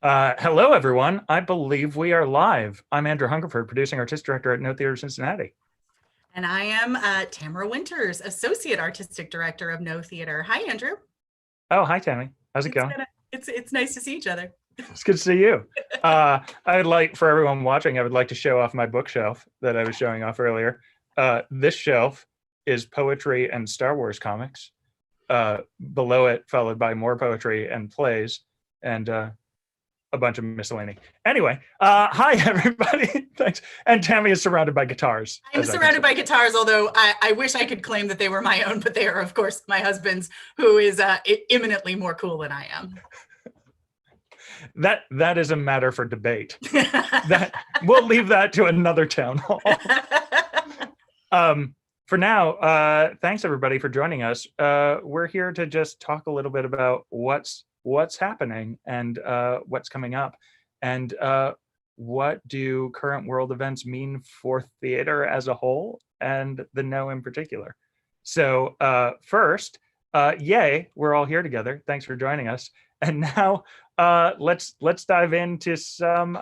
Hello, everyone. I believe we are live. I'm Andrew Hungerford, producing artistic director at No Theater Cincinnati. And I am Tamara Winters, associate artistic director of No Theater. Hi, Andrew. Oh, hi, Tammy. How's it going? It's nice to see each other. It's good to see you. I'd like, for everyone watching, I would like to show off my bookshelf that I was showing off earlier. This shelf is poetry and Star Wars comics. Below it, followed by more poetry and plays, and a bunch of miscellany. Anyway, hi everybody. Thanks. And Tammy is surrounded by guitars. I'm surrounded by guitars, although I wish I could claim that they were my own, but they are, of course, my husband's, who is imminently more cool than I am. That is a matter for debate. We'll leave that to another town hall. For now, thanks everybody for joining us. We're here to just talk a little bit about what's happening and what's coming up, and what do current world events mean for theater as a whole and the No in particular. So first, yay, we're all here together. Thanks for joining us. And now let's dive into some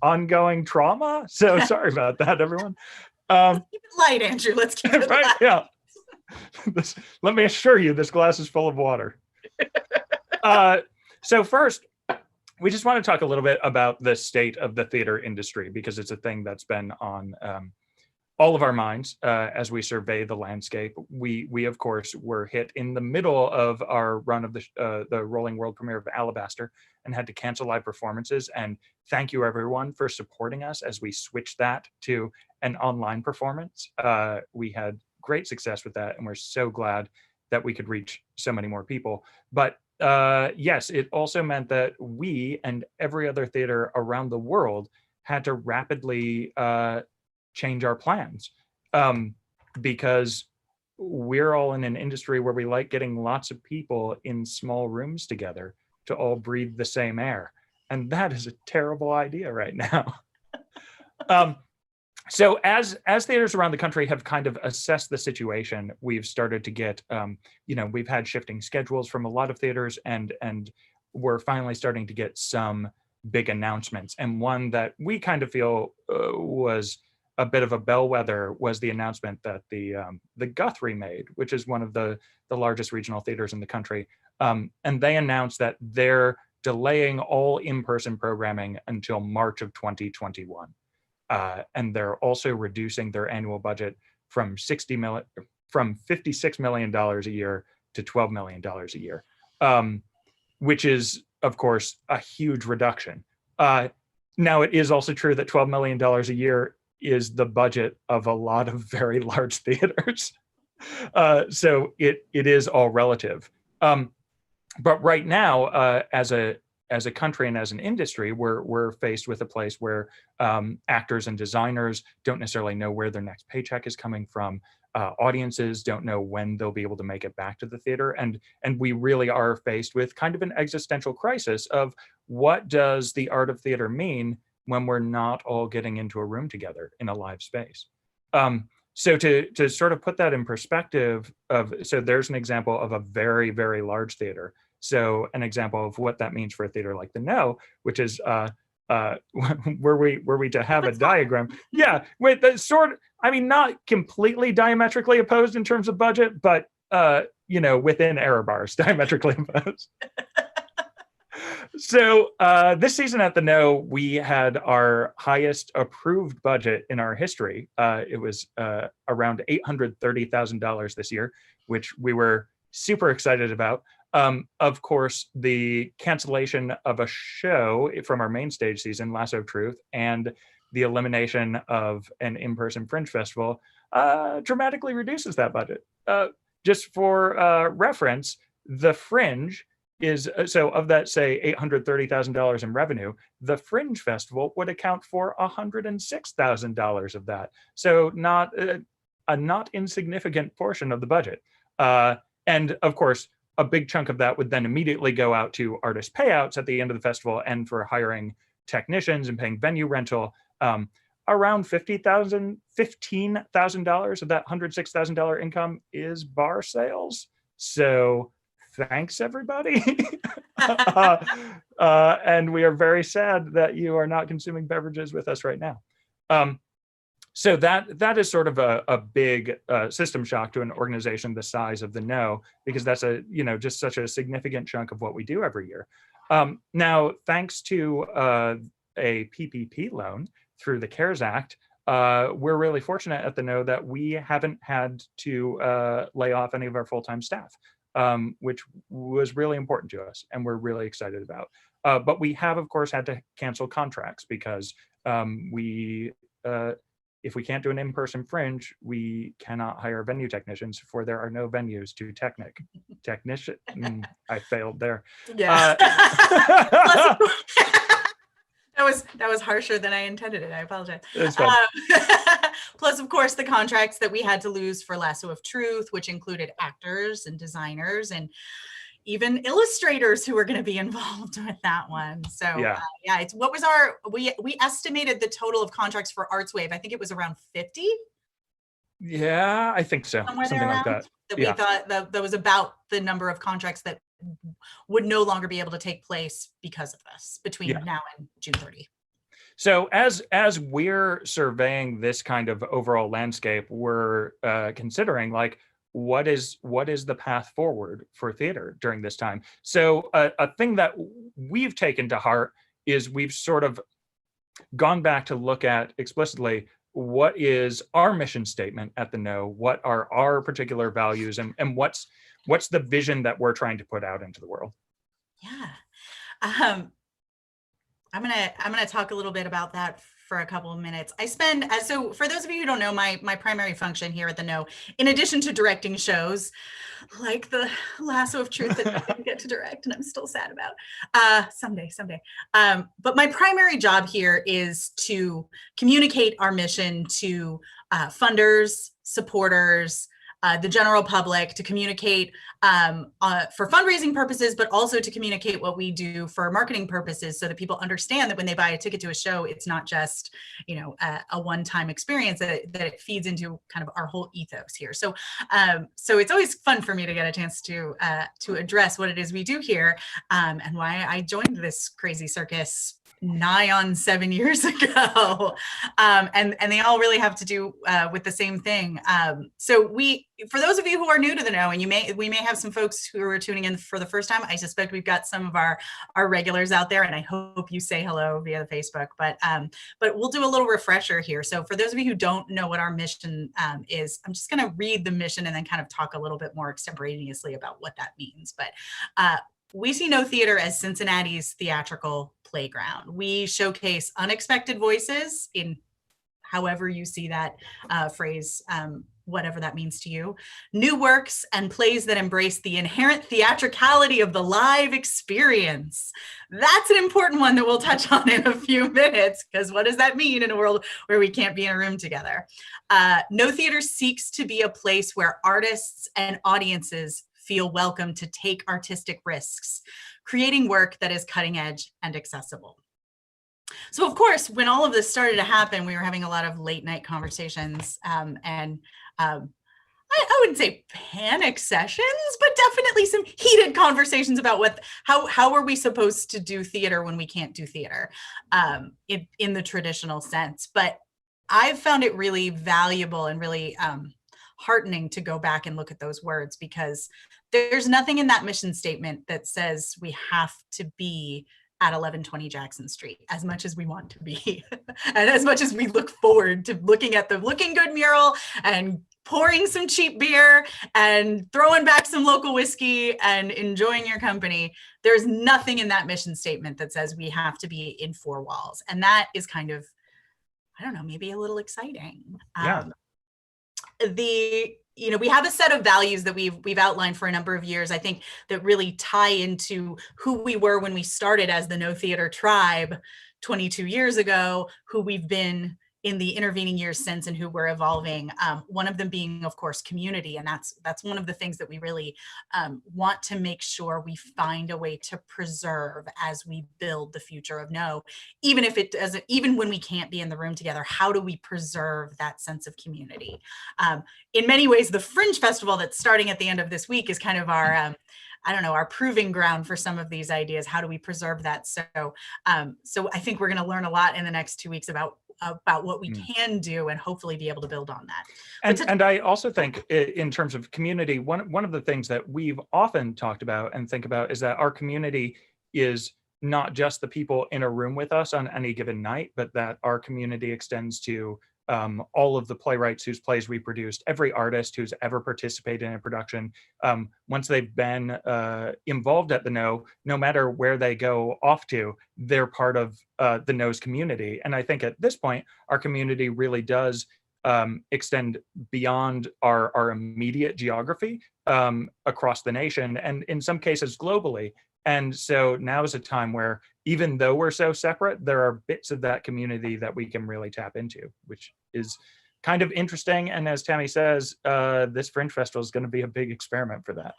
ongoing trauma. So sorry about that, everyone. Let's keep it light, Andrew. Let's keep it right, light. yeah. Let me assure you, this glass is full of water. So first, we just want to talk a little bit about the state of the theater industry, because it's a thing that's been on all of our minds as we survey the landscape. We of course were hit in the middle of our run of the rolling world premiere of Alabaster and had to cancel live performances. And thank you everyone for supporting us as we switched that to an online performance. We had great success with that, and we're so glad that we could reach so many more people. But yes, it also meant that we and every other theater around the world had to rapidly change our plans, because we're all in an industry where we like getting lots of people in small rooms together to all breathe the same air. And that is a terrible idea right now. So as theaters around the country have kind of assessed the situation, we've started to get, we've had shifting schedules from a lot of theaters, and we're finally starting to get some big announcements. And one that we kind of feel was a bit of a bellwether was the announcement that the Guthrie made, which is one of the largest regional theaters in the country. And they announced that they're delaying all in-person programming until March of 2021. And they're also reducing their annual budget from $56 million a year to $12 million a year, which is, of course, a huge reduction. Now, it is also true that $12 million a year is the budget of a lot of very large theaters. So it is all relative. But right now, as a country and as an industry, we're faced with a place where actors and designers don't necessarily know where their next paycheck is coming from. Audiences don't know when they'll be able to make it back to the theater. And we really are faced with kind of an existential crisis of what does the art of theater mean when we're not all getting into a room together in a live space. So to sort of put that in perspective so there's an example of a very, very large theater. So an example of what that means for a theater like the No, which is were we to have a diagram. Yeah, wait, the not completely diametrically opposed in terms of budget, but within error bars, diametrically opposed. So this season at the No, we had our highest approved budget in our history. It was around $830,000 this year, which we were super excited about. Of course, the cancellation of a show from our main stage season, Lasso of Truth, and the elimination of an in-person Fringe festival dramatically reduces that budget. Just for reference, the Fringe is, so of that, say, $830,000 in revenue, the Fringe Festival would account for $106,000 of that. So not a not insignificant portion of the budget. And of course, a big chunk of that would then immediately go out to artist payouts at the end of the festival and for hiring technicians and paying venue rental. Around $15,000 of that $106,000 income is bar sales. So thanks everybody. And we are very sad that you are not consuming beverages with us right now. So that is sort of a big system shock to an organization the size of the No, because that's just such a significant chunk of what we do every year. Now, thanks to a PPP loan through the CARES Act, we're really fortunate at the No that we haven't had to lay off any of our full-time staff, which was really important to us and we're really excited about. But we have, of course, had to cancel contracts because if we can't do an in-person Fringe, we cannot hire venue technicians, for there are no venues to technician. I failed there. Yeah. That was harsher than I intended it. I apologize. Plus, of course, the contracts that we had to lose for Lasso of Truth, which included actors and designers and even illustrators who were going to be involved with that one. So it's what was we estimated the total of contracts for ArtsWave. I think it was around 50. Yeah, I think so. Something like that. We thought that was about the number of contracts that would no longer be able to take place because of this between now and June 30. So as we're surveying this kind of overall landscape, we're considering like, what is the path forward for theater during this time? So a thing that we've taken to heart is we've sort of gone back to look at explicitly what is our mission statement at the No, what are our particular values, and what's the vision that we're trying to put out into the world. I'm gonna talk a little bit about that for a couple of minutes. So for those of you who don't know, my primary function here at the No, in addition to directing shows like the Lasso of Truth that I didn't get to direct and I'm still sad about, someday. But my primary job here is to communicate our mission to funders, supporters, the general public, to communicate for fundraising purposes, but also to communicate what we do for marketing purposes, so that people understand that when they buy a ticket to a show, it's not just a one-time experience, that it feeds into kind of our whole ethos here. So it's always fun for me to get a chance to address what it is we do here, and why I joined this crazy circus nigh on 7 years ago. And they all really have to do with the same thing. So for those of you who are new to the No, and we may have some folks who are tuning in for the first time, I suspect we've got some of our regulars out there, and I hope you say hello via the Facebook, but we'll do a little refresher here. So for those of you who don't know what our mission is, I'm just gonna read the mission and then kind of talk a little bit more extemporaneously about what that means. But we see No Theater as Cincinnati's theatrical playground. We showcase unexpected voices in however you see that phrase, whatever that means to you, new works and plays that embrace the inherent theatricality of the live experience. That's an important one that we'll touch on in a few minutes, because what does that mean in a world where we can't be in a room together? No Theater seeks to be a place where artists and audiences feel welcome to take artistic risks, creating work that is cutting edge and accessible. So of course, when all of this started to happen, we were having a lot of late night conversations, and I wouldn't say panic sessions, but definitely some heated conversations about how are we supposed to do theater when we can't do theater in the traditional sense. But I've found it really valuable and really heartening to go back and look at those words, because there's nothing in that mission statement that says we have to be at 1120 Jackson Street, as much as we want to be, and as much as we look forward to looking at the Looking Good mural and pouring some cheap beer and throwing back some local whiskey and enjoying your company. There's nothing in that mission statement that says we have to be in four walls. And that is kind of, I don't know, maybe a little exciting. Yeah. We have a set of values that we've outlined for a number of years, I think, that really tie into who we were when we started as the No Theater Tribe 22 years ago, who we've been in the intervening years since and who we're evolving. One of them being, of course, community. And that's one of the things that we really want to make sure we find a way to preserve as we build the future of No. Even if it doesn't, even when we can't be in the room together, how do we preserve that sense of community? In many ways, the Fringe Festival that's starting at the end of this week is kind of our I don't know, our proving ground for some of these ideas. How do we preserve that? So, so I think we're going to learn a lot in the next 2 weeks about what we can do and hopefully be able to build on that. And I also think in terms of community, one of the things that we've often talked about and think about is that our community is not just the people in a room with us on any given night, but that our community extends to all of the playwrights whose plays we produced, every artist who's ever participated in a production. Once they've been involved at the No matter where they go off to, they're part of the No's community. And I think at this point, our community really does extend beyond our immediate geography across the nation, and in some cases globally. And so now is a time where, even though we're so separate, there are bits of that community that we can really tap into, which is kind of interesting. And as Tammy says, this Fringe Festival is going to be a big experiment for that.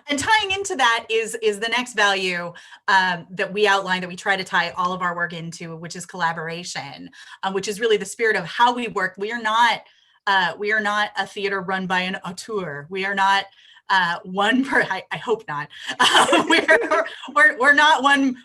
And tying into that is the next value that we outline, that we try to tie all of our work into, which is collaboration, which is really the spirit of how we work. We are not a theater run by an auteur. We are not I hope not. We're not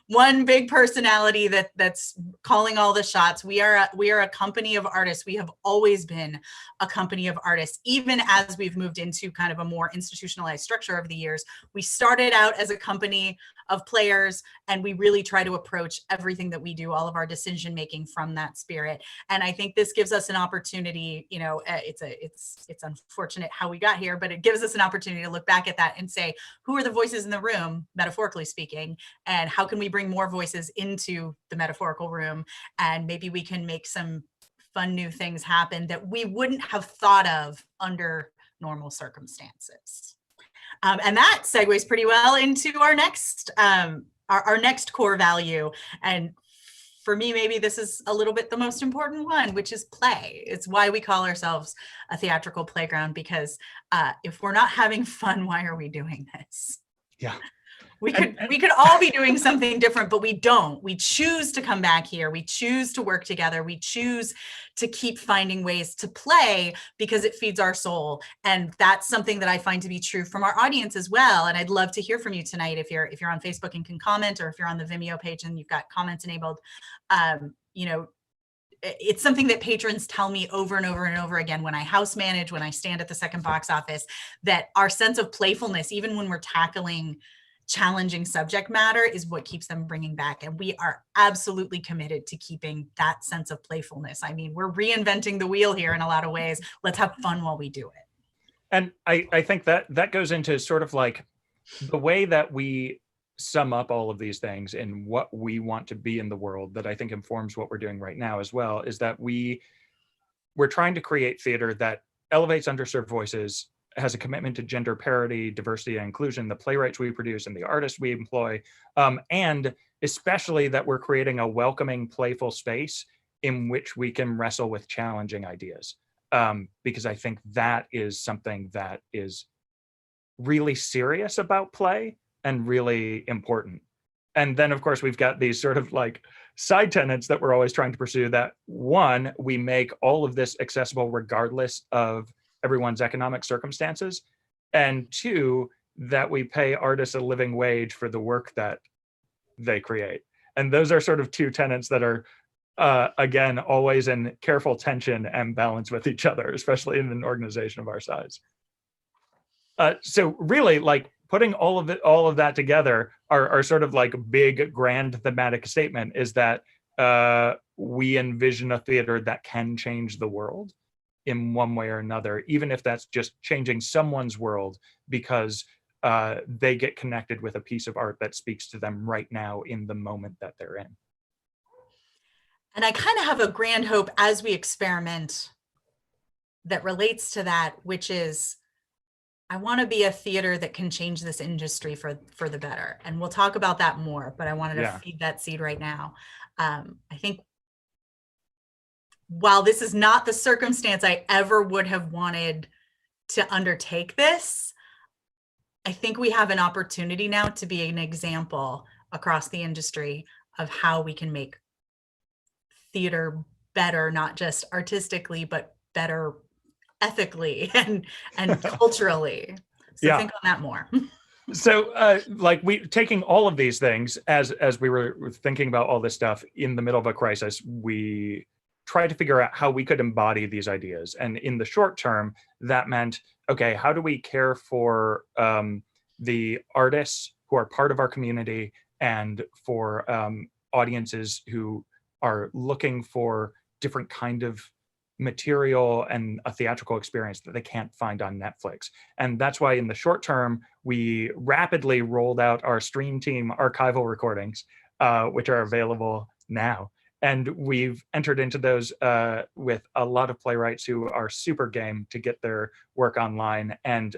one big personality that's calling all the shots. We are a company of artists. We have always been a company of artists, even as we've moved into kind of a more institutionalized structure over the years. We started out as a company of players, and we really try to approach everything that we do, all of our decision making, from that spirit. And I think this gives us an opportunity. You know, it's unfortunate how we got here, but it gives us an opportunity to look back at that and say, who are the voices in the room, metaphorically speaking, and how can we bring more voices into the metaphorical room, and maybe we can make some fun new things happen that we wouldn't have thought of under normal circumstances. And that segues pretty well into our next core value. And for me, maybe this is a little bit the most important one, which is play. It's why we call ourselves a theatrical playground, because if we're not having fun, why are we doing this? Yeah. We could all be doing something different, but we don't. We choose to come back here. We choose to work together. We choose to keep finding ways to play because it feeds our soul. And that's something that I find to be true from our audience as well. And I'd love to hear from you tonight if you're on Facebook and can comment, or if you're on the Vimeo page and you've got comments enabled. You know, it's something that patrons tell me over and over and over again when I house manage, when I stand at the second box office, that our sense of playfulness, even when we're tackling challenging subject matter, is what keeps them bringing back. And we are absolutely committed to keeping that sense of playfulness. I mean, we're reinventing the wheel here in a lot of ways. Let's have fun while we do it. And I think that goes into sort of like the way that we sum up all of these things and what we want to be in the world, that I think informs what we're doing right now as well, is that we're trying to create theater that elevates underserved voices, has a commitment to gender parity, diversity, and inclusion, the playwrights we produce and the artists we employ, and especially that we're creating a welcoming, playful space in which we can wrestle with challenging ideas. Because I think that is something that is really serious about play and really important. And then, of course, we've got these sort of like side tenets that we're always trying to pursue, that one, we make all of this accessible regardless of everyone's economic circumstances, and two, that we pay artists a living wage for the work that they create. And those are sort of two tenets that are, again, always in careful tension and balance with each other, especially in an organization of our size. So really, like, putting all of that together, our sort of like big grand thematic statement is that we envision a theater that can change the world in one way or another, even if that's just changing someone's world because they get connected with a piece of art that speaks to them right now in the moment that they're in. And I kind of have a grand hope as we experiment that relates to that, which is, I want to be a theater that can change this industry for the better. And we'll talk about that more, but I wanted to feed that seed right now. I think while this is not the circumstance I ever would have wanted to undertake this, I think we have an opportunity now to be an example across the industry of how we can make theater better, not just artistically, but better ethically and culturally. So Yeah. think on that more. So like we taking all of these things as we were thinking about all this stuff in the middle of a crisis, we tried to figure out how we could embody these ideas. And in the short term, that meant, okay, how do we care for the artists who are part of our community and for audiences who are looking for different kind of material and a theatrical experience that they can't find on Netflix. And that's why in the short term, we rapidly rolled out our Stream Team archival recordings, which are available now. And we've entered into those with a lot of playwrights who are super game to get their work online. And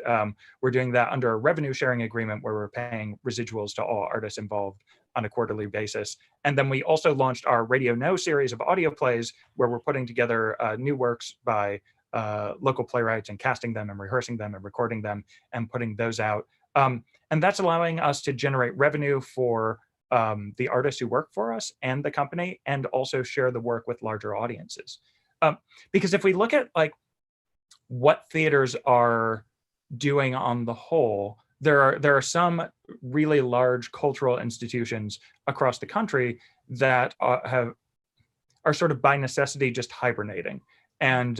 we're doing that under a revenue sharing agreement where we're paying residuals to all artists involved on a quarterly basis. And then we also launched our Radio No series of audio plays where we're putting together new works by local playwrights and casting them and rehearsing them and recording them and putting those out. And that's allowing us to generate revenue for the artists who work for us and the company, and also share the work with larger audiences. Because if we look at like what theaters are doing on the whole, there are some really large cultural institutions across the country that are sort of by necessity just hibernating. And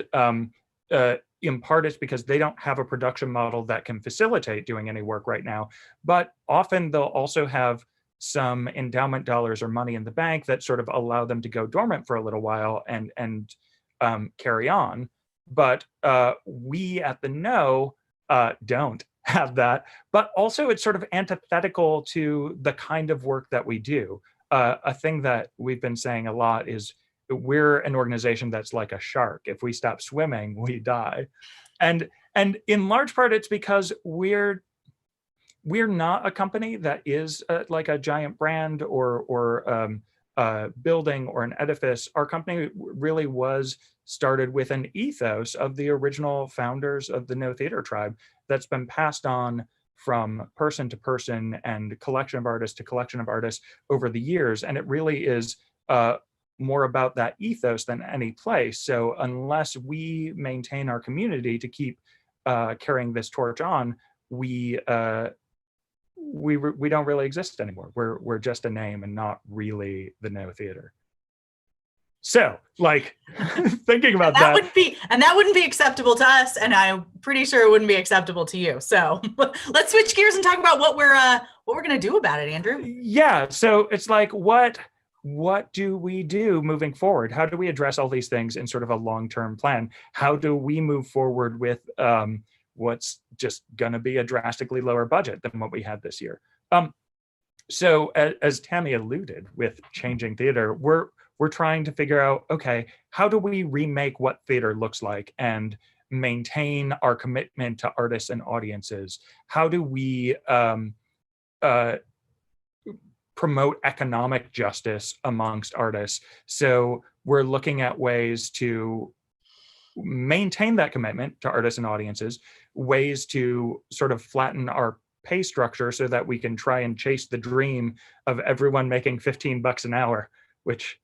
in part it's because they don't have a production model that can facilitate doing any work right now, but often they'll also have some endowment dollars or money in the bank that sort of allow them to go dormant for a little while and carry on. But we at the No don't have that. But also it's sort of antithetical to the kind of work that we do. A thing that we've been saying a lot is we're an organization that's like a shark. If we stop swimming, we die. And in large part, it's because we're not a company that is like a giant brand or a building or an edifice. Our company really was started with an ethos of the original founders of the No Theater Tribe that's been passed on from person to person and collection of artists to collection of artists over the years. And it really is more about that ethos than any place. So unless we maintain our community to keep carrying this torch on, we don't really exist anymore. We're just a name and not really the No Theater. So, like, thinking about that wouldn't be acceptable to us, and I'm pretty sure it wouldn't be acceptable to you. So, let's switch gears and talk about what we're gonna do about it, Andrew. Yeah. So it's like, what do we do moving forward? How do we address all these things in sort of a long-term plan? How do we move forward with what's just going to be a drastically lower budget than what we had this year? So as Tammy alluded with changing theater, we're trying to figure out, okay, how do we remake what theater looks like and maintain our commitment to artists and audiences? How do we promote economic justice amongst artists? So we're looking at ways to maintain that commitment to artists and audiences, ways to sort of flatten our pay structure so that we can try and chase the dream of everyone making $15 an hour, which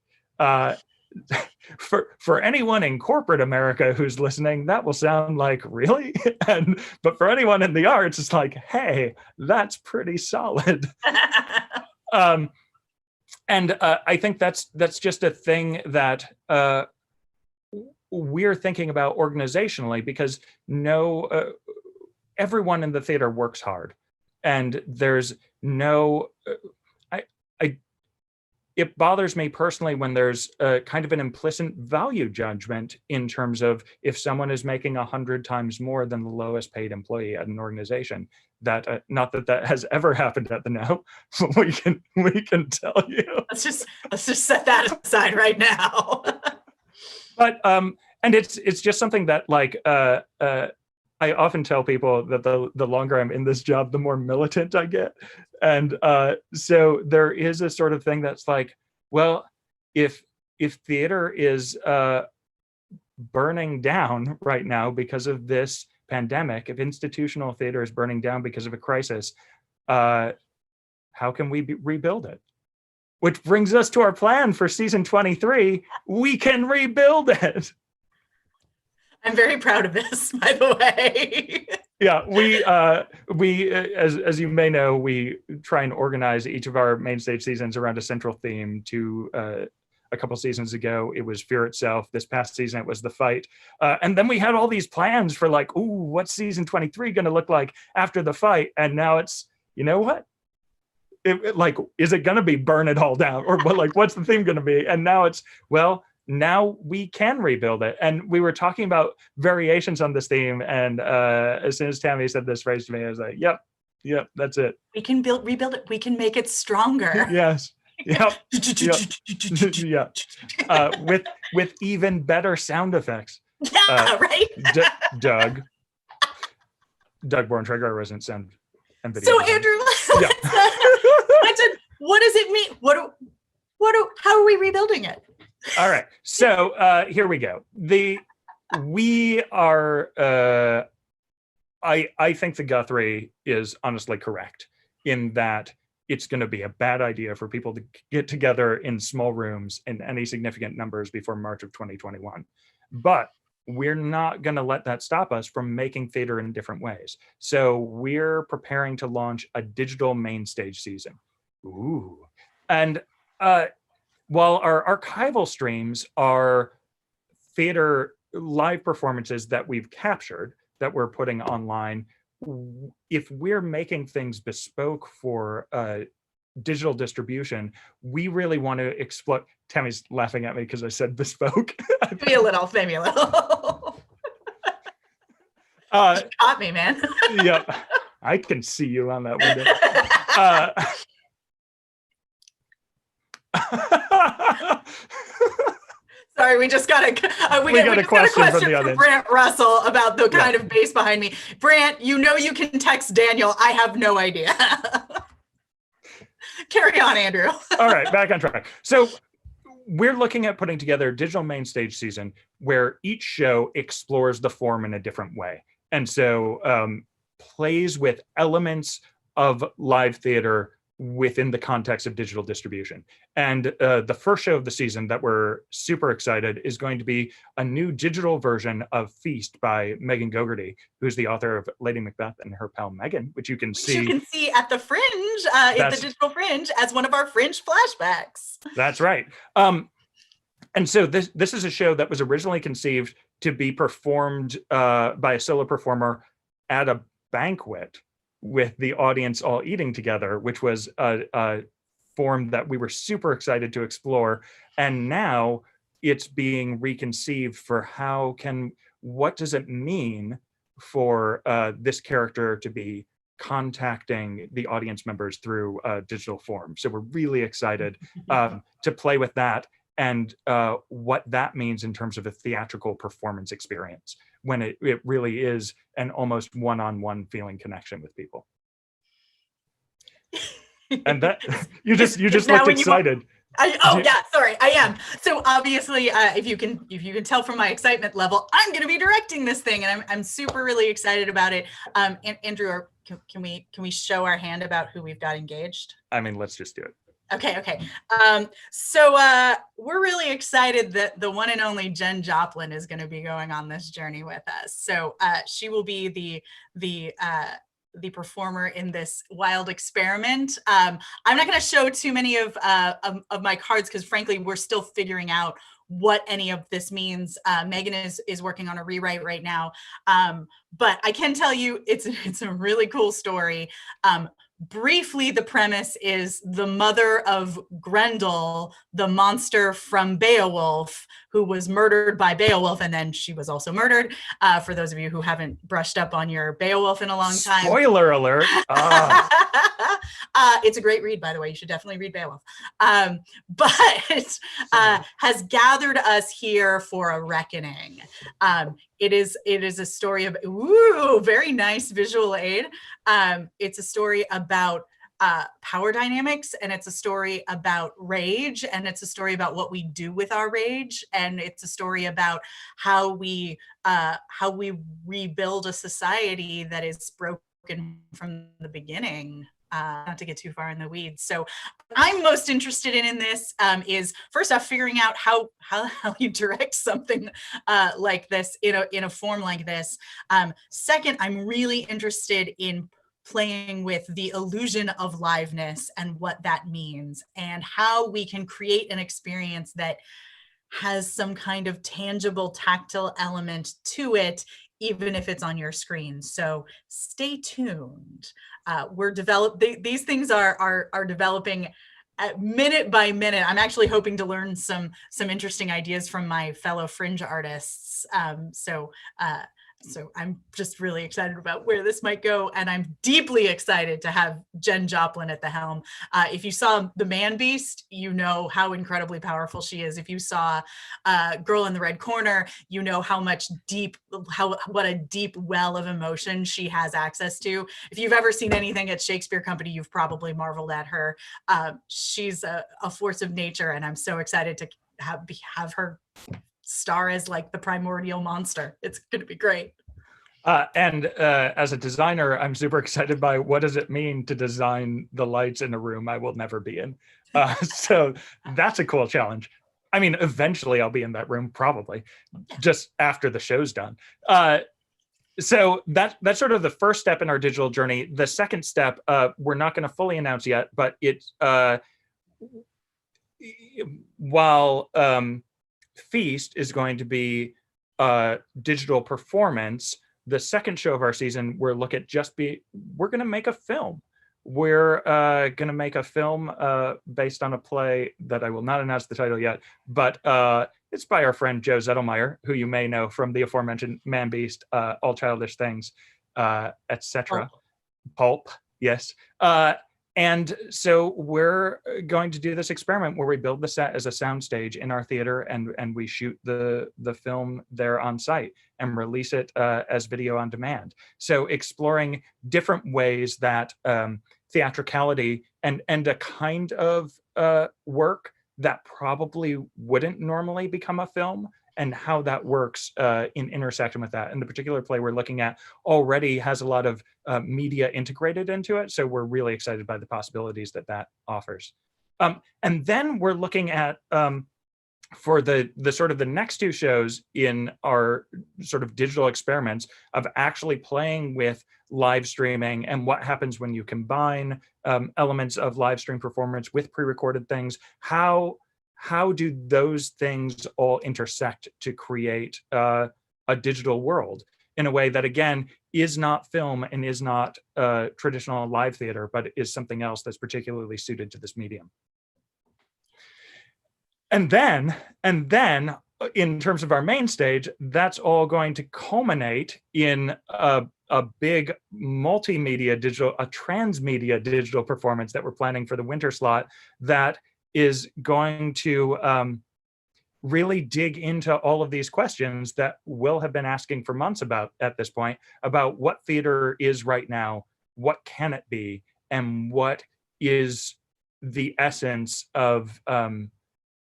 for anyone in corporate America who's listening, that will sound like, really? But for anyone in the arts, it's like, hey, that's pretty solid. And I think that's just a thing that we're thinking about organizationally, because everyone in the theater works hard, and there's no. It bothers me personally when there's a kind of an implicit value judgment in terms of if someone is making 100 times more than the lowest paid employee at an organization. That not that has ever happened at the No, but we can tell you. Let's just set that aside right now. But and it's just something that, like, I often tell people that the longer I'm in this job, the more militant I get. And so there is a sort of thing that's like, well, if theater is burning down right now because of this pandemic, if institutional theater is burning down because of a crisis, how can we rebuild it? Which brings us to our plan for season 23. We can rebuild it. I'm very proud of this, by the way. Yeah, we as you may know, we try and organize each of our main stage seasons around a central theme. A couple seasons ago, it was Fear Itself. This past season, it was The Fight. And then we had all these plans for like, ooh, what's season 23 going to look like after The Fight? And now it's, you know what? Like, is it going to be burn it all down? Or like, what's the theme going to be? And now it's, well, now we can rebuild it. And we were talking about variations on this theme. And as soon as Tammy said this phrase to me, I was like, yep, that's it. We can rebuild it. We can make it stronger. Yes. Yep. Yeah. With even better sound effects. Yeah, right. Doug Borntrager, our resident sound and video. So Andrew, yeah. what does it mean? How are we rebuilding it? All right. So here we go. We are. I think the Guthrie is honestly correct in that it's going to be a bad idea for people to get together in small rooms in any significant numbers before March of 2021. But we're not going to let that stop us from making theater in different ways. So we're preparing to launch a digital main stage season. Ooh. And while our archival streams are theater live performances that we've captured, that we're putting online, if we're making things bespoke for digital distribution, we really want to explore. Tammy's laughing at me because I said bespoke. Maybe a little. You caught me, man. Yep, I can see you on that window. Sorry, we just got a question from Brant Russell about the kind of bass behind me. Brant, you can text Daniel. I have no idea. Carry on, Andrew. All right, back on track. So we're looking at putting together a digital main stage season where each show explores the form in a different way. And so plays with elements of live theater within the context of digital distribution. And the first show of the season that we're super excited is going to be a new digital version of Feast by Megan Gogarty, who's the author of Lady Macbeth and Her Pal Megan, which you can see. You can see at the Fringe, at the Digital Fringe, as one of our Fringe flashbacks. That's right. And so this is a show that was originally conceived to be performed by a solo performer at a banquet with the audience all eating together, which was a form that we were super excited to explore. And now it's being reconceived for what does it mean for this character to be contacting the audience members through digital form. So we're really excited to play with that and what that means in terms of a theatrical performance experience, when it really is an almost one-on-one feeling connection with people. And that you just looked excited. Sorry, I am. So obviously, if you can tell from my excitement level, I'm going to be directing this thing, and I'm super really excited about it. Andrew, can we show our hand about who we've got engaged? I mean, let's just do it. Okay. So we're really excited that the one and only Jen Joplin is going to be going on this journey with us. So she will be the performer in this wild experiment. I'm not going to show too many of my cards because, frankly, we're still figuring out what any of this means. Megan is working on a rewrite right now, but I can tell you it's a really cool story. Briefly, the premise is the mother of Grendel, the monster from Beowulf, who was murdered by Beowulf, and then she was also murdered. For those of you who haven't brushed up on your Beowulf in a long time. Spoiler alert. It's a great read, by the way. You should definitely read Beowulf. But has gathered us here for a reckoning. It is a story of, very nice visual aid. It's a story about power dynamics, and it's a story about rage, and it's a story about what we do with our rage, and it's a story about how we rebuild a society that is broken from the beginning. Not to get too far in the weeds. So I'm most interested in this is first off figuring out how you direct something like this in a form like this. Second, I'm really interested in playing with the illusion of liveness and what that means, and how we can create an experience that has some kind of tangible tactile element to it, even if it's on your screen. So stay tuned. These things are developing minute by minute. I'm actually hoping to learn some interesting ideas from my fellow fringe artists. So I'm just really excited about where this might go. And I'm deeply excited to have Jen Joplin at the helm. If you saw The Man Beast, you know how incredibly powerful she is. If you saw Girl in the Red Corner, you know what a deep well of emotion she has access to. If you've ever seen anything at Shakespeare Company, you've probably marveled at her. She's a force of nature, and I'm so excited to have her star as like the primordial monster. It's going to be great. And as a designer, I'm super excited by what does it mean to design the lights in a room I will never be in. So that's a cool challenge. I mean, eventually I'll be in that room, probably just after the show's done. So that's sort of the first step in our digital journey. The second step, we're not going to fully announce yet, but it's while Feast is going to be digital performance, the second show of our season, we're going to make a film. We're going to make a film based on a play that I will not announce the title yet, but it's by our friend Joe Zettelmeyer, who you may know from the aforementioned Man Beast, All Childish Things, etc. Pulp, yes. And so we're going to do this experiment where we build the set as a soundstage in our theater, and we shoot the film there on site and release it as video on demand. So exploring different ways that theatricality and a kind of work that probably wouldn't normally become a film, and how that works in intersection with that. And the particular play we're looking at already has a lot of media integrated into it. So we're really excited by the possibilities that offers. And then we're looking at, for the sort of the next two shows in our sort of digital experiments of actually playing with live streaming and what happens when you combine elements of live stream performance with pre-recorded things. How do those things all intersect to create a digital world in a way that, again, is not film and is not traditional live theater, but is something else that's particularly suited to this medium? And then, in terms of our main stage, that's all going to culminate in a big multimedia digital, a transmedia digital performance that we're planning for the winter slot that is going to really dig into all of these questions that Will have been asking for months about at this point, about what theater is right now, what can it be, and what is the essence of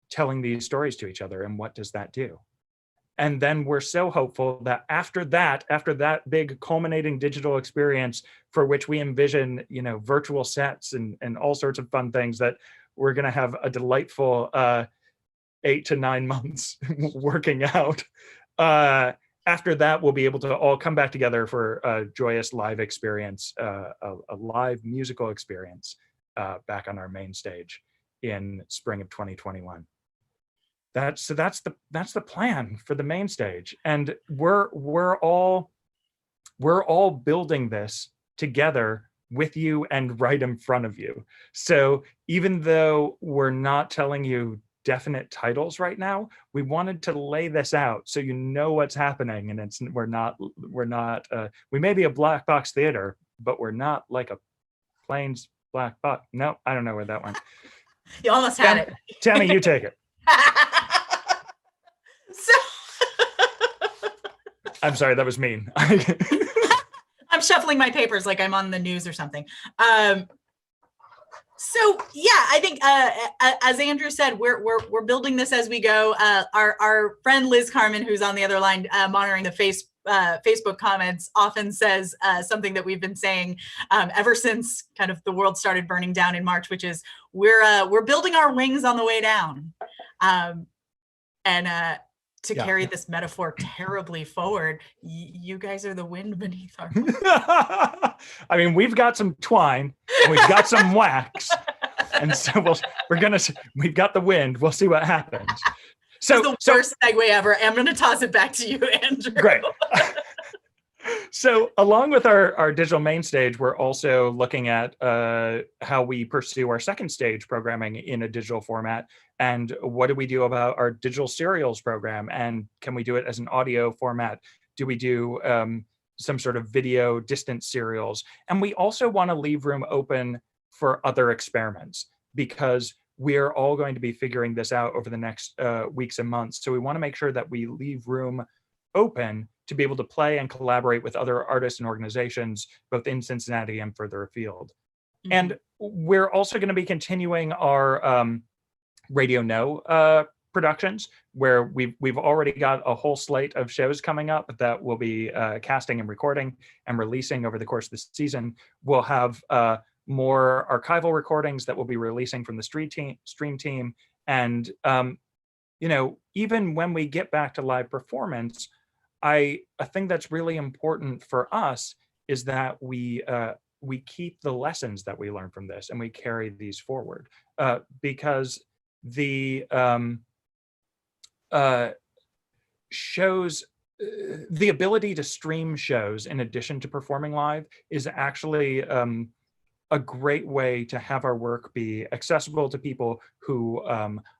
telling these stories to each other, and what does that do? And then we're so hopeful that after that big culminating digital experience, for which we envision, virtual sets and all sorts of fun things, that we're going to have a delightful 8 to 9 months working out. After that, we'll be able to all come back together for a joyous live experience, a live musical experience back on our main stage in spring of 2021. That's the plan for the main stage, and we're all building this together with you and right in front of you. So even though we're not telling you definite titles right now, we wanted to lay this out so you know what's happening, and we may be a black box theater, but we're not like a plains black box. No, I don't know where that went. You almost had it. Tammy, you take it. I'm sorry, that was mean. I'm shuffling my papers like I'm on the news or something. So yeah, I think as Andrew said, we're building this as we go. Our friend Liz Carmen, who's on the other line monitoring the Facebook comments, often says something that we've been saying ever since kind of the world started burning down in March, which is we're building our wings on the way down, and to carry this metaphor terribly forward, you guys are the wind beneath our wings. I mean, we've got some twine, and we've got some wax, and so we've got the wind. We'll see what happens. So the worst segue ever. I'm going to toss it back to you, Andrew. Great. So along with our digital main stage, we're also looking at how we pursue our second stage programming in a digital format. And what do we do about our digital serials program? And can we do it as an audio format? Do we do some sort of video distance serials? And we also want to leave room open for other experiments, because we're all going to be figuring this out over the next weeks and months. So we want to make sure that we leave room open to be able to play and collaborate with other artists and organizations, both in Cincinnati and further afield. Mm-hmm. And we're also going to be continuing our Radio No productions, where we've already got a whole slate of shows coming up that we'll be casting and recording and releasing over the course of the season. We'll have more archival recordings that we'll be releasing from the stream team. And, even when we get back to live performance, I think that's really important for us is that we keep the lessons that we learn from this and we carry these forward, because the shows, the ability to stream shows in addition to performing live is actually a great way to have our work be accessible to people who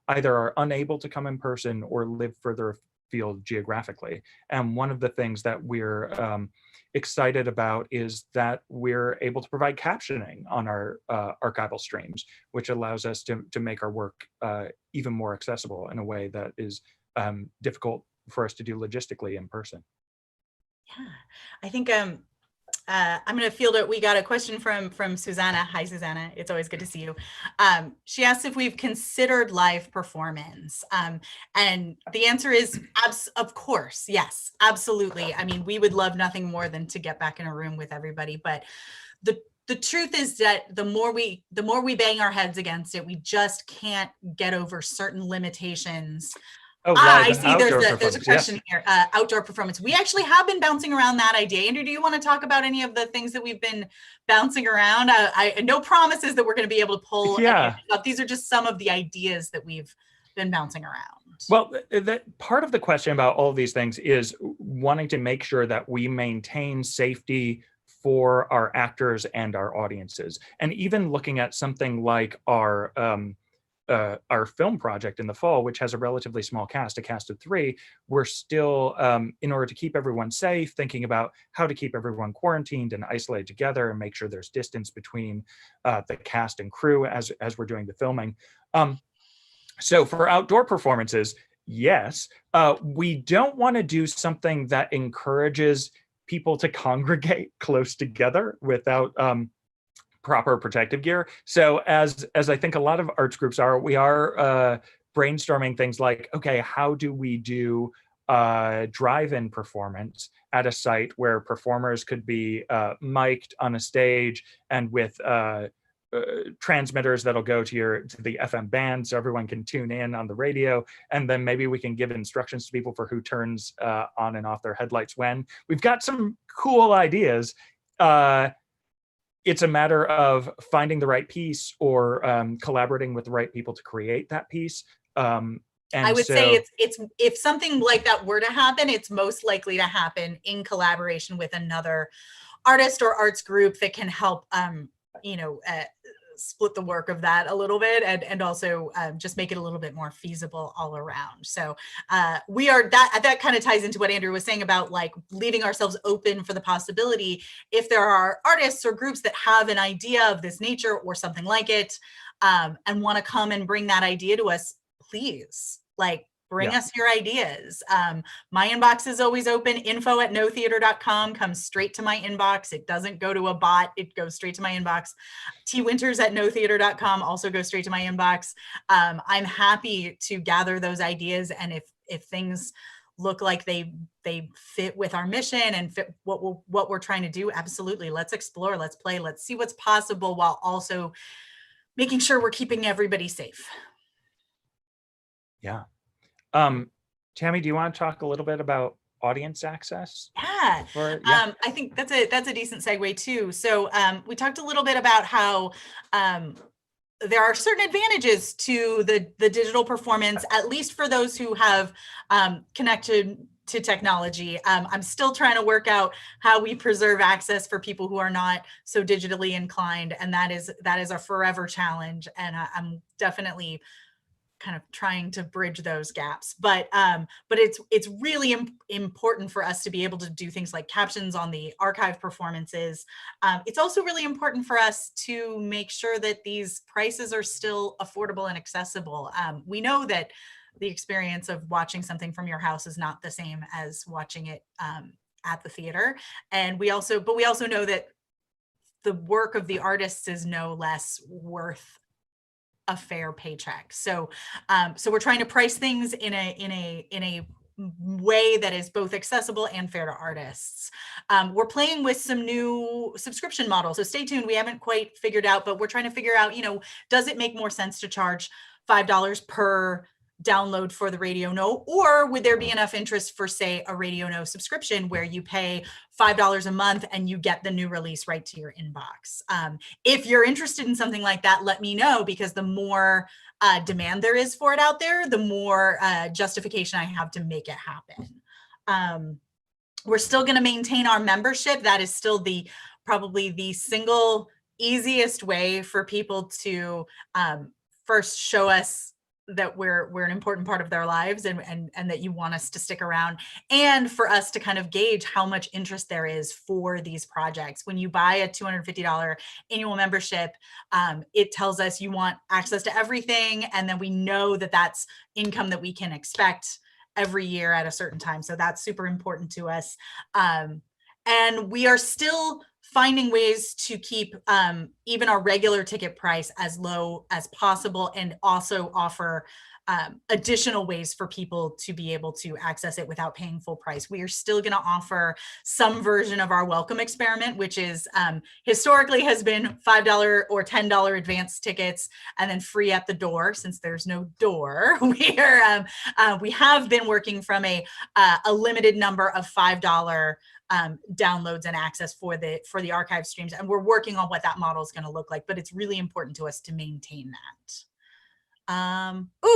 either are unable to come in person or live further afield geographically. And one of the things that we're excited about is that we're able to provide captioning on our archival streams, which allows us to make our work even more accessible in a way that is difficult for us to do logistically in person. Yeah, I think I'm going to field it. We got a question from Susanna. Hi, Susanna. It's always good to see you. She asked if we've considered live performance. And the answer is, of course, yes, absolutely. I mean, we would love nothing more than to get back in a room with everybody. But the truth is that the more we bang our heads against it, we just can't get over certain limitations. Oh, I see there's a question here. Outdoor performance. We actually have been bouncing around that idea. Andrew, do you want to talk about any of the things that we've been bouncing around? No promises that we're going to be able to pull. Yeah. These are just some of the ideas that we've been bouncing around. Well, part of the question about all of these things is wanting to make sure that we maintain safety for our actors and our audiences. And even looking at something like our film project in the fall, which has a relatively small cast, a cast of 3, we're still, in order to keep everyone safe, thinking about how to keep everyone quarantined and isolated together and make sure there's distance between the cast and crew as we're doing the filming. So for outdoor performances, yes, we don't want to do something that encourages people to congregate close together without proper protective gear. So as I think a lot of arts groups are, we are brainstorming things like, okay, how do we do drive-in performance at a site where performers could be mic'd on a stage and with transmitters that'll go to the FM band so everyone can tune in on the radio, and then maybe we can give instructions to people for who turns on and off their headlights when. We've got some cool ideas. It's a matter of finding the right piece or collaborating with the right people to create that piece. And I would say it's if something like that were to happen, it's most likely to happen in collaboration with another artist or arts group that can help, split the work of that a little bit and also just make it a little bit more feasible all around. So we are that kind of ties into what Andrew was saying about like leaving ourselves open for the possibility. If there are artists or groups that have an idea of this nature or something like it and want to come and bring that idea to us, please, like, Bring Yeah. us your ideas. My inbox is always open. info@notheater.com comes straight to my inbox. It doesn't go to a bot. It goes straight to my inbox. twinters@notheater.com also goes straight to my inbox. I'm happy to gather those ideas. And if things look like they fit with our mission and fit what we're trying to do, absolutely. Let's explore, let's play, let's see what's possible while also making sure we're keeping everybody safe. Yeah. Tammy, do you want to talk a little bit about audience access? Yeah. I think that's a decent segue too. So we talked a little bit about how there are certain advantages to the digital performance, at least for those who have connected to technology. I'm still trying to work out how we preserve access for people who are not so digitally inclined, and that is a forever challenge. And I'm definitely kind of trying to bridge those gaps, but it's really important for us to be able to do things like captions on the archive performances. It's also really important for us to make sure that these prices are still affordable and accessible. We know that the experience of watching something from your house is not the same as watching it at the theater, and we also know that the work of the artists is no less worth a fair paycheck. So we're trying to price things in a way that is both accessible and fair to artists. We're playing with some new subscription models, so stay tuned. We haven't quite figured out, but we're trying to figure out, does it make more sense to charge $5 per download for the Radio No, or would there be enough interest for, say, a Radio No subscription where you pay $5 a month and you get the new release right to your inbox? If you're interested in something like that, let me know, because the more demand there is for it out there, the more justification I have to make it happen. We're still going to maintain our membership. That is still probably the single easiest way for people to first show us that we're an important part of their lives, and that you want us to stick around, and for us to kind of gauge how much interest there is for these projects. When you buy a $250 annual membership, it tells us you want access to everything, and then we know that that's income that we can expect every year at a certain time. So that's super important to us. And we are still finding ways to keep even our regular ticket price as low as possible, and also offer additional ways for people to be able to access it without paying full price. We are still going to offer some version of our welcome experiment, which is historically has been $5 or $10 advance tickets and then free at the door. Since there's no door, we have been working from a limited number of $5 downloads and access for the archive streams, and we're working on what that model is going to look like, but it's really important to us to maintain that.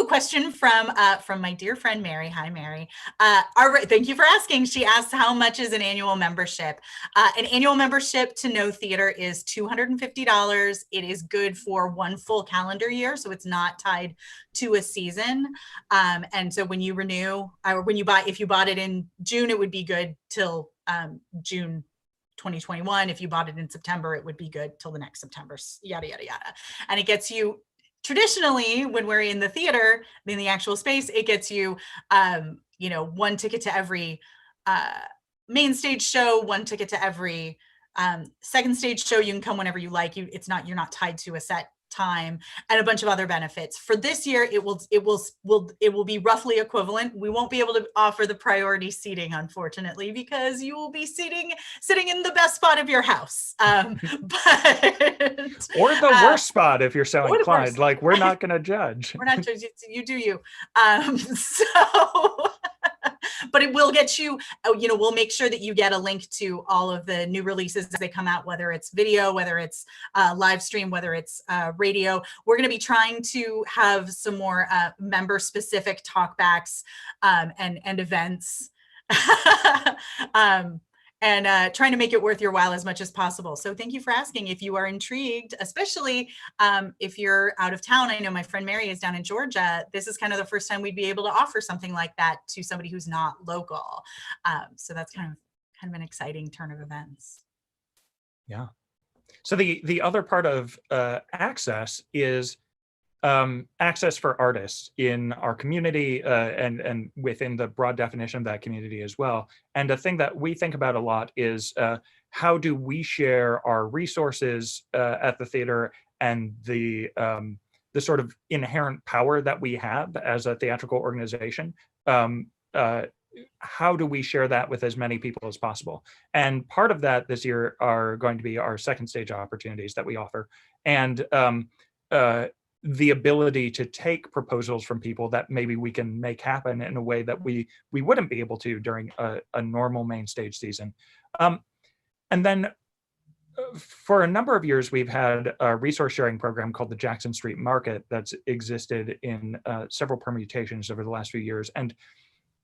Question from my dear friend Mary. Hi, Mary. Thank you for asking. She asked, how much is an annual membership? An annual membership to No Theater is $250. It is good for one full calendar year, so it's not tied to a season. And so when you renew, or if you bought it in June, it would be good till June 2021. If you bought it in September, it would be good till the next September, yada, yada, yada. And it gets you, traditionally, when we're in the theater, in the actual space, it gets you, one ticket to every main stage show, one ticket to every second stage show. You can come whenever you like. You're not tied to a set time, and a bunch of other benefits. For this year, it will be roughly equivalent. We won't be able to offer the priority seating, unfortunately, because you will be sitting in the best spot of your house. But or the worst spot if you're so inclined. Like, we're not going to judge. We're not judging. You do you. But it will get you, we'll make sure that you get a link to all of the new releases as they come out, whether it's video, whether it's live stream, whether it's radio. We're going to be trying to have some more member specific talkbacks and events. And trying to make it worth your while as much as possible. So thank you for asking. If you are intrigued, especially if you're out of town, I know my friend Mary is down in Georgia. This is kind of the first time we'd be able to offer something like that to somebody who's not local. So that's kind of an exciting turn of events. Yeah. So the other part of access is access for artists in our community and within the broad definition of that community as well. And a thing that we think about a lot is how do we share our resources at the theater and the sort of inherent power that we have as a theatrical organization. How do we share that with as many people as possible? And part of that this year are going to be our second stage opportunities that we offer. And the ability to take proposals from people that maybe we can make happen in a way that we wouldn't be able to during a normal main stage season. And then for a number of years, we've had a resource sharing program called the Jackson Street Market that's existed in several permutations over the last few years. And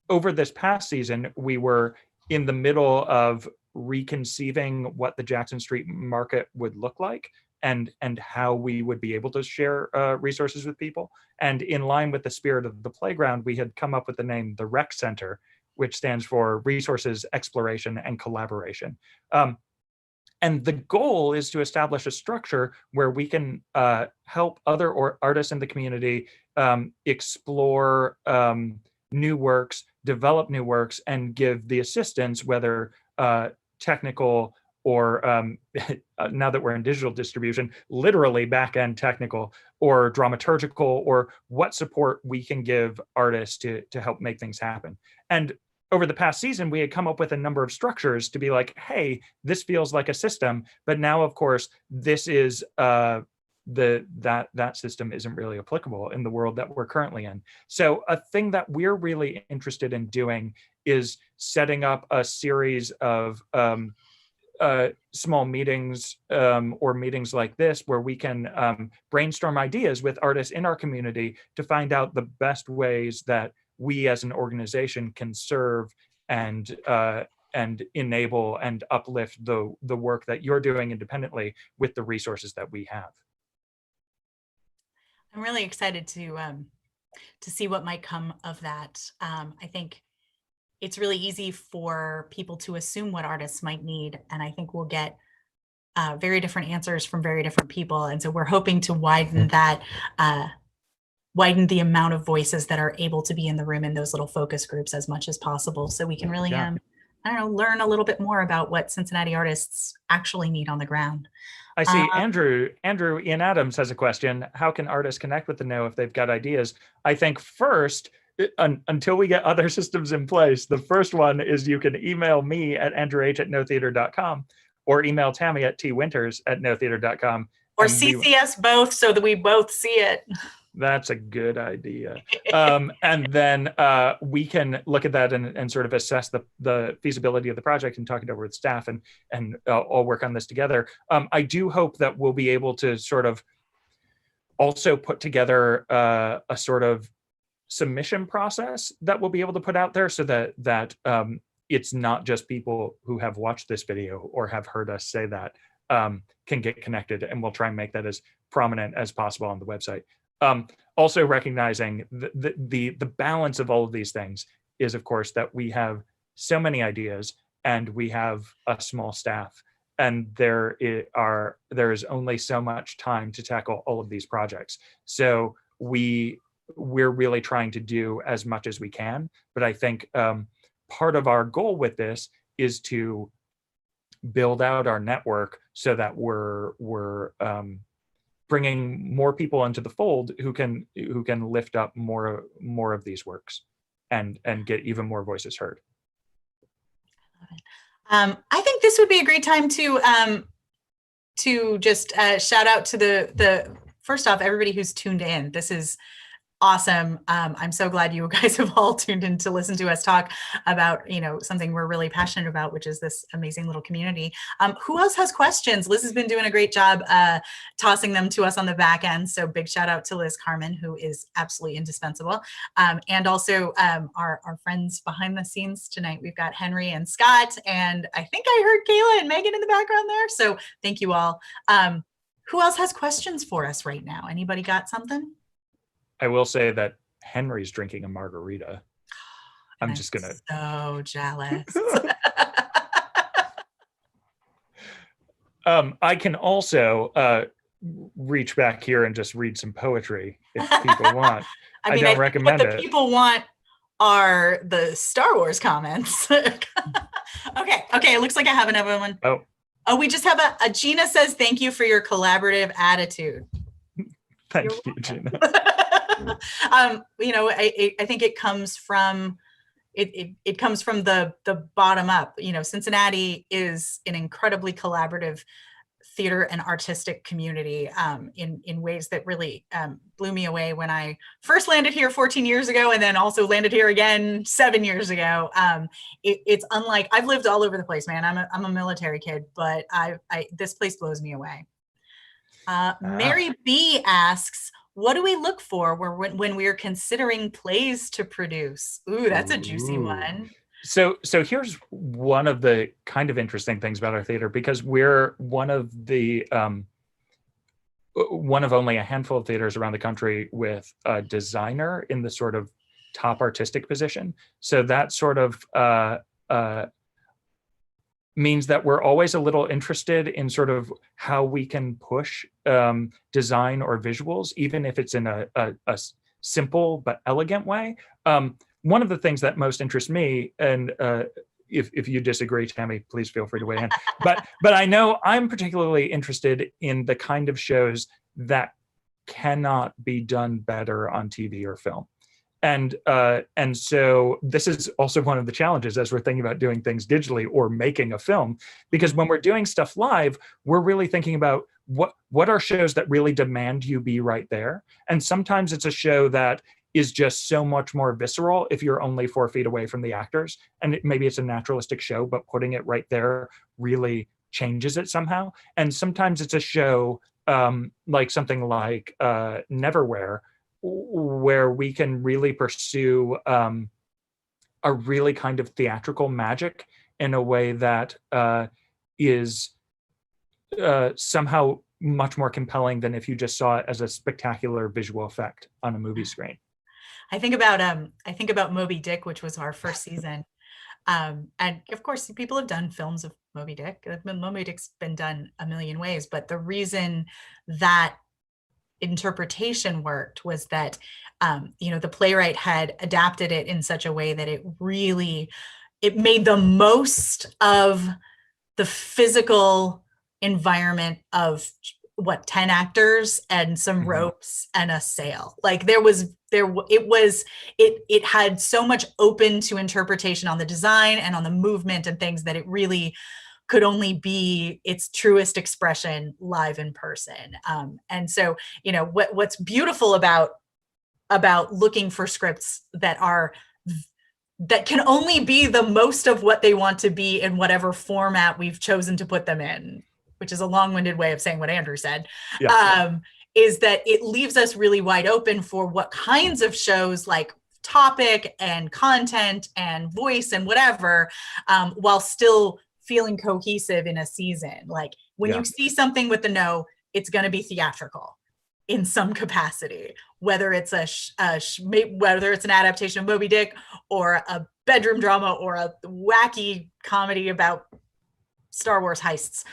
over this past season, we were in the middle of reconceiving what the Jackson Street Market would look like and how we would be able to share resources with people. And in line with the spirit of the playground, we had come up with the name the Rec Center, which stands for Resources, Exploration, and Collaboration. And the goal is to establish a structure where we can help other artists in the community explore new works, develop new works, and give the assistance, whether technical or now that we're in digital distribution, literally back-end technical or dramaturgical, or what support we can give artists to help make things happen. And over the past season, we had come up with a number of structures to be like, hey, this feels like a system, but now, of course, this is that system isn't really applicable in the world that we're currently in. So a thing that we're really interested in doing is setting up a series of small meetings or meetings like this where we can brainstorm ideas with artists in our community to find out the best ways that we as an organization can serve and enable and uplift the work that you're doing independently with the resources that we have. I'm really excited to see what might come of that. I think it's really easy for people to assume what artists might need, and I think we'll get very different answers from very different people. And so we're hoping to widen that, widen the amount of voices that are able to be in the room in those little focus groups as much as possible, so we can really, I don't know, learn a little bit more about what Cincinnati artists actually need on the ground. I see Andrew Ian Adams has a question. How can artists connect with the Know if they've got ideas? I think first, until we get other systems in place, the first one is you can email me at andrewh@notheater.com or email Tammy at twinters@notheater.com. Or CC us both so that we both see it. That's a good idea. And then we can look at that and sort of assess the feasibility of the project and talk it over with staff and all work on this together. I do hope that we'll be able to sort of also put together a sort of submission process that we'll be able to put out there so that it's not just people who have watched this video or have heard us say that can get connected, and we'll try and make that as prominent as possible on the website. Also recognizing the balance of all of these things is, of course, that we have so many ideas and we have a small staff, and there is only so much time to tackle all of these projects. So we're really trying to do as much as we can, but I think part of our goal with this is to build out our network so that we're bringing more people into the fold who can lift up more of these works and get even more voices heard. I think this would be a great time to just shout out to the first off, everybody who's tuned in. This is awesome. I'm so glad you guys have all tuned in to listen to us talk about, something we're really passionate about, which is this amazing little community. Who else has questions? Liz has been doing a great job tossing them to us on the back end. So big shout out to Liz Carmen, who is absolutely indispensable. And also our friends behind the scenes tonight. We've got Henry and Scott, and I think I heard Kayla and Megan in the background there. So thank you all. Who else has questions for us right now? Anybody got something? I will say that Henry's drinking a margarita. I'm just gonna. So jealous. I can also reach back here and just read some poetry if people want. I mean, don't I think recommend what the it. people want are the Star Wars comments. Okay, it looks like I have another one. Oh, we just have a Gina says, thank you for your collaborative attitude. Thank you, Gina. You know, I think it comes from it comes from the bottom up. You know, Cincinnati is an incredibly collaborative theater and artistic community in ways that really blew me away when I first landed here 14 years ago, and then also landed here again 7 years ago. It's unlike, I've lived all over the place, man. I'm a military kid, but this place blows me away. Mary B asks, what do we look for when we are considering plays to produce? Ooh, that's a juicy one. So here's one of the kind of interesting things about our theater, because we're one of only a handful of theaters around the country with a designer in the sort of top artistic position. So that sort of means that we're always a little interested in sort of how we can push design or visuals, even if it's in a simple but elegant way. One of the things that most interests me, and if you disagree, Tammy, please feel free to weigh in. But I know I'm particularly interested in the kind of shows that cannot be done better on TV or film. And so this is also one of the challenges as we're thinking about doing things digitally or making a film, because when we're doing stuff live, we're really thinking about what are shows that really demand you be right there. And sometimes it's a show that is just so much more visceral if you're only 4 feet away from the actors, and maybe it's a naturalistic show, but putting it right there really changes it somehow. And sometimes it's a show like something like Neverwhere, where we can really pursue a really kind of theatrical magic in a way that is somehow much more compelling than if you just saw it as a spectacular visual effect on a movie screen. I think about Moby Dick, which was our first season. And of course, people have done films of Moby Dick. Moby Dick's been done a million ways, but the reason that interpretation worked was that the playwright had adapted it in such a way that it made the most of the physical environment of 10 actors and some ropes and a sail. Like it had so much open to interpretation on the design and on the movement and things that it really could only be its truest expression live in person. And so, what's beautiful about looking for scripts that can only be the most of what they want to be in whatever format we've chosen to put them in, which is a long-winded way of saying what Andrew said, is that it leaves us really wide open for what kinds of shows, like topic and content and voice and whatever, while still feeling cohesive in a season. Like when you see something with the No, it's going to be theatrical in some capacity, whether it's whether it's an adaptation of Moby Dick or a bedroom drama or a wacky comedy about Star Wars heists.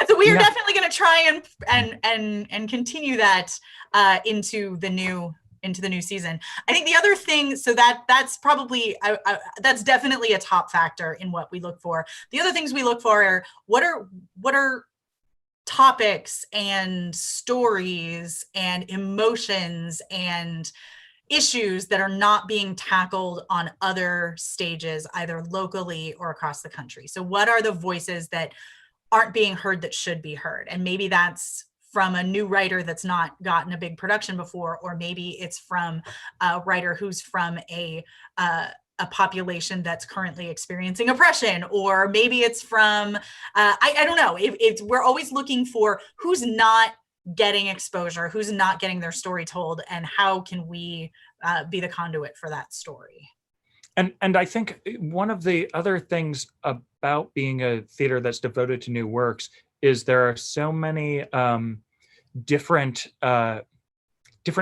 So we are definitely going to try and continue that into the new season. I think the other thing, so that's probably that's definitely a top factor in what we look for. The other things we look for are what are topics and stories and emotions and issues that are not being tackled on other stages, either locally or across the country. So what are the voices that aren't being heard that should be heard? And maybe that's from a new writer that's not gotten a big production before, or maybe it's from a writer who's from a population that's currently experiencing oppression, or maybe it's from, I don't know. We're always looking for who's not getting exposure, who's not getting their story told, and how can we be the conduit for that story. And I think one of the other things about being a theater that's devoted to new works is there are so many different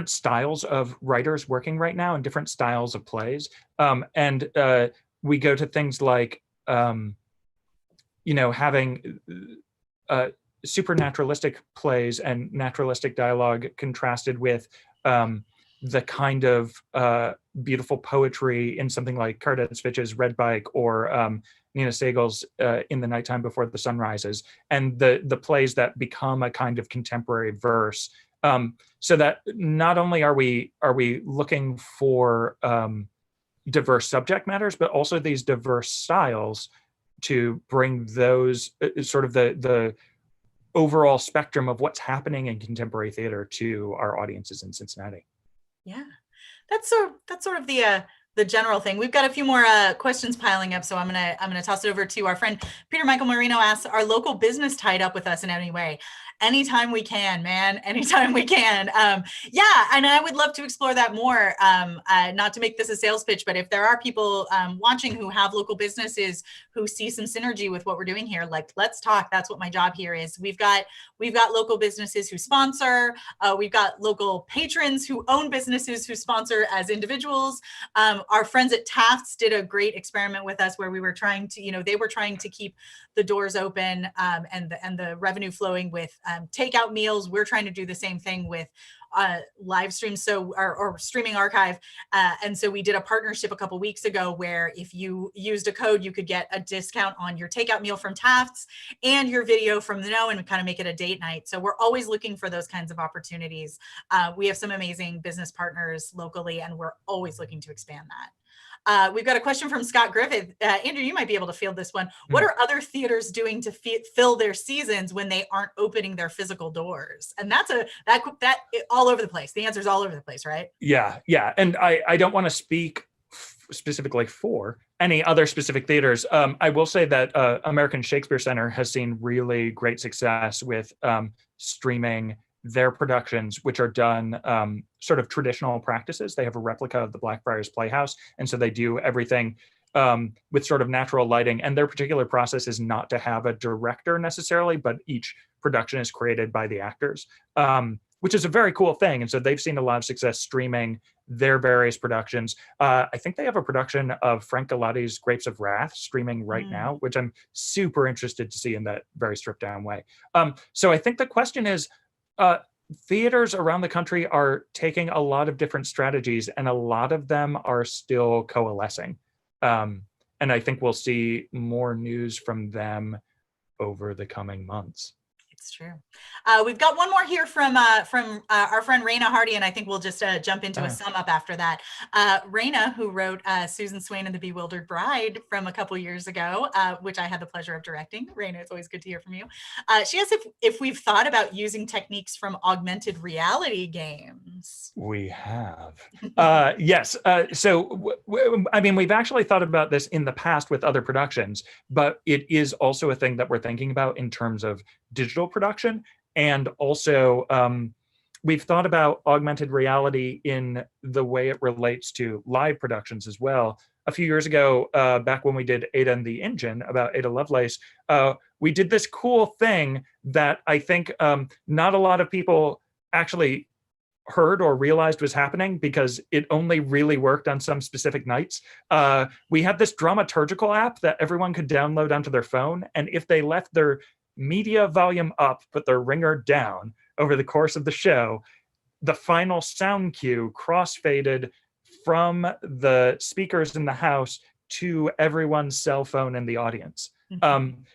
styles of writers working right now and different styles of plays. And we go to things like, having supernaturalistic plays and naturalistic dialogue contrasted with the kind of beautiful poetry in something like Carded Fitch's Red Bike or Nina Segal's In the Nighttime Before the Sun Rises, and the plays that become a kind of contemporary verse. So that not only are we looking for diverse subject matters, but also these diverse styles to bring those sort of the overall spectrum of what's happening in contemporary theater to our audiences in Cincinnati. Yeah, that's sort of the general thing. We've got a few more questions piling up, so I'm gonna toss it over to our friend Peter Michael Marino. Asks, are local business tied up with us in any way? Anytime we can, man. Anytime we can. Yeah, and I would love to explore that more. Not to make this a sales pitch, but if there are people watching who have local businesses who see some synergy with what we're doing here, like, let's talk. That's what my job here is. We've got local businesses who sponsor. We've got local patrons who own businesses who sponsor as individuals. Our friends at Taft's did a great experiment with us where we were trying to, they were trying to keep the doors open and the revenue flowing with takeout meals. We're trying to do the same thing with live streams, or streaming archive. And so we did a partnership a couple weeks ago where if you used a code, you could get a discount on your takeout meal from Taft's and your video from the Know, and kind of make it a date night. So we're always looking for those kinds of opportunities. We have some amazing business partners locally, and we're always looking to expand that. We've got a question from Scott Griffith. Andrew, you might be able to field this one. What are other theaters doing to fill their seasons when they aren't opening their physical doors? And that's that all over the place. The answer is all over the place, right? Yeah. And I don't want to speak specifically for any other specific theaters. I will say that American Shakespeare Center has seen really great success with streaming their productions, which are done sort of traditional practices. They have a replica of the Blackfriars Playhouse, and so they do everything with sort of natural lighting. And their particular process is not to have a director necessarily, but each production is created by the actors, which is a very cool thing. And so they've seen a lot of success streaming their various productions. I think they have a production of Frank Galati's Grapes of Wrath streaming right now, which I'm super interested to see in that very stripped down way. So I think the question is, theaters around the country are taking a lot of different strategies, and a lot of them are still coalescing. And I think we'll see more news from them over the coming months. It's true. We've got one more here from our friend Raina Hardy, and I think we'll just jump into a sum up after that. Raina, who wrote Susan Swain and the Bewildered Bride from a couple years ago, which I had the pleasure of directing. Raina, it's always good to hear from you. She asked if we've thought about using techniques from augmented reality games. We have. Yes. So, I mean, we've actually thought about this in the past with other productions, but it is also a thing that we're thinking about in terms of digital production. And also, we've thought about augmented reality in the way it relates to live productions as well. A few years ago, back when we did Ada and the Engine about Ada Lovelace, we did this cool thing that I think not a lot of people actually heard or realized was happening because it only really worked on some specific nights. We had this dramaturgical app that everyone could download onto their phone. And if they left their media volume up, but their ringer down over the course of the show, the final sound cue crossfaded from the speakers in the house to everyone's cell phone in the audience,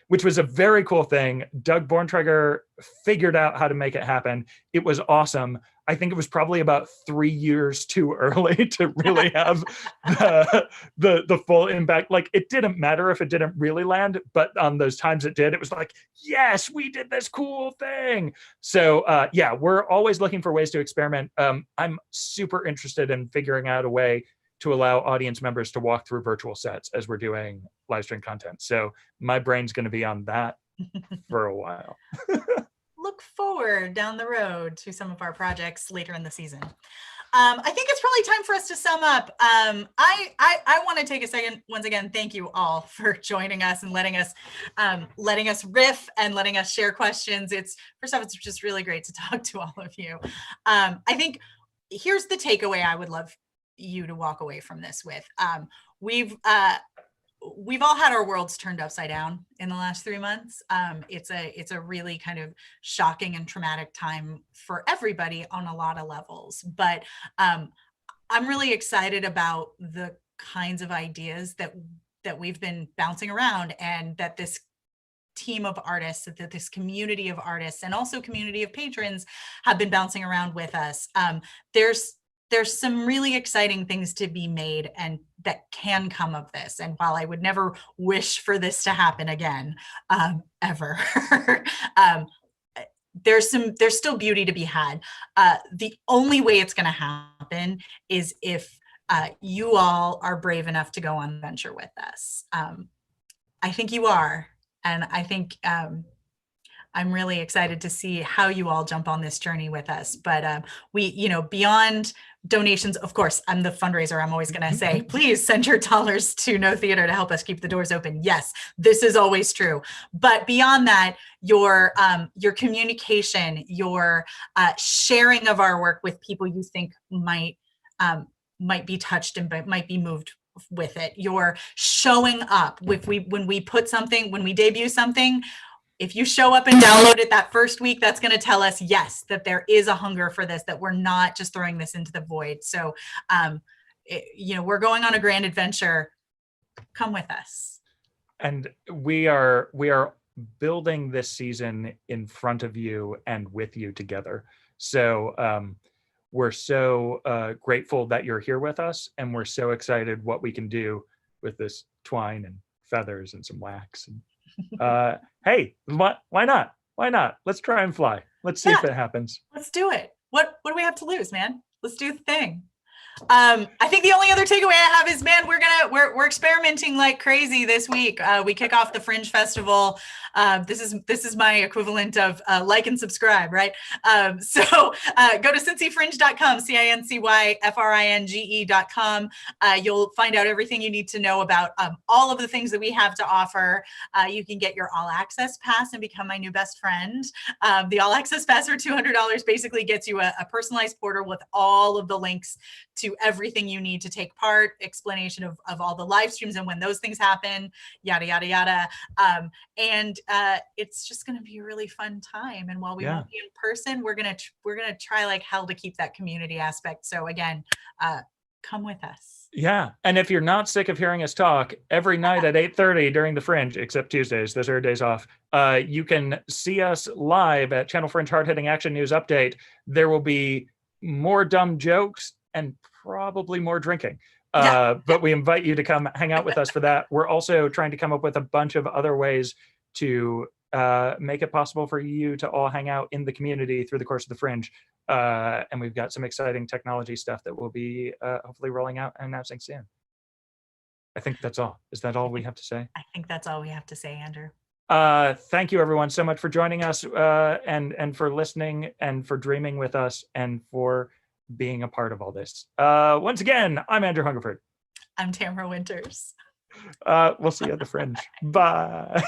which was a very cool thing. Doug Borntrager figured out how to make it happen. It was awesome. I think it was probably about 3 years too early to really have the full impact. Like, it didn't matter if it didn't really land, but on those times it did, it was like, yes, we did this cool thing. So yeah, we're always looking for ways to experiment. I'm super interested in figuring out a way to allow audience members to walk through virtual sets as we're doing live stream content. So my brain's going to be on that for a while. Look forward down the road to some of our projects later in the season. I think it's probably time for us to sum up. I want to take a second, once again, thank you all for joining us and letting us riff and letting us share questions. First off, it's just really great to talk to all of you. I think here's the takeaway I would love you to walk away from this with. we've all had our worlds turned upside down in the last 3 months. It's a really kind of shocking and traumatic time for everybody on a lot of levels. But I'm really excited about the kinds of ideas that we've been bouncing around, and that this team of artists, that this community of artists and also community of patrons have been bouncing around with us. There's some really exciting things to be made and that can come of this. And while I would never wish for this to happen again, ever, there's still beauty to be had. The only way it's going to happen is if you all are brave enough to go on the venture with us. I think you are. And I think I'm really excited to see how you all jump on this journey with us. But we, beyond donations, of course, I'm the fundraiser. I'm always going to say, please send your dollars to No Theater to help us keep the doors open. Yes, this is always true. But beyond that, your communication, your sharing of our work with people you think might be touched and might be moved with it, your showing up. When we debut something, if you show up and download it that first week, that's going to tell us, yes, that there is a hunger for this, that we're not just throwing this into the void. So, we're going on a grand adventure. Come with us. And we are building this season in front of you and with you together. So we're so grateful that you're here with us, and we're so excited what we can do with this twine and feathers and some wax. And hey, why not? Why not? Let's try and fly. Let's see if it happens. Let's do it. What do we have to lose, man? Let's do the thing. I think the only other takeaway I have is, man, we're experimenting like crazy this week. We kick off the Fringe Festival. This is my equivalent of like and subscribe, right? So go to cincyfringe.com, CINCYFRINGE.com. You'll find out everything you need to know about all of the things that we have to offer. You can get your all access pass and become my new best friend. The all access pass for $200 basically gets you a personalized portal with all of the links to everything you need to take part, explanation of all the live streams and when those things happen, yada, yada, yada. And it's just going to be a really fun time. And while we won't be in person, we're going to try like hell to keep that community aspect. So again, come with us. Yeah. And if you're not sick of hearing us talk every night at 8:30 during the Fringe, except Tuesdays, those are days off, you can see us live at Channel Fringe Hard Hitting Action News Update. There will be more dumb jokes and probably more drinking. But we invite you to come hang out with us for that. We're also trying to come up with a bunch of other ways to make it possible for you to all hang out in the community through the course of the Fringe. And we've got some exciting technology stuff that we'll be hopefully rolling out and announcing soon. I think that's all. Is that all we have to say? I think that's all we have to say, Andrew. Thank you everyone so much for joining us and for listening and for dreaming with us and for being a part of all this. Once again, I'm Andrew Hungerford. I'm Tamara Winters. We'll see you at the Fringe. Bye.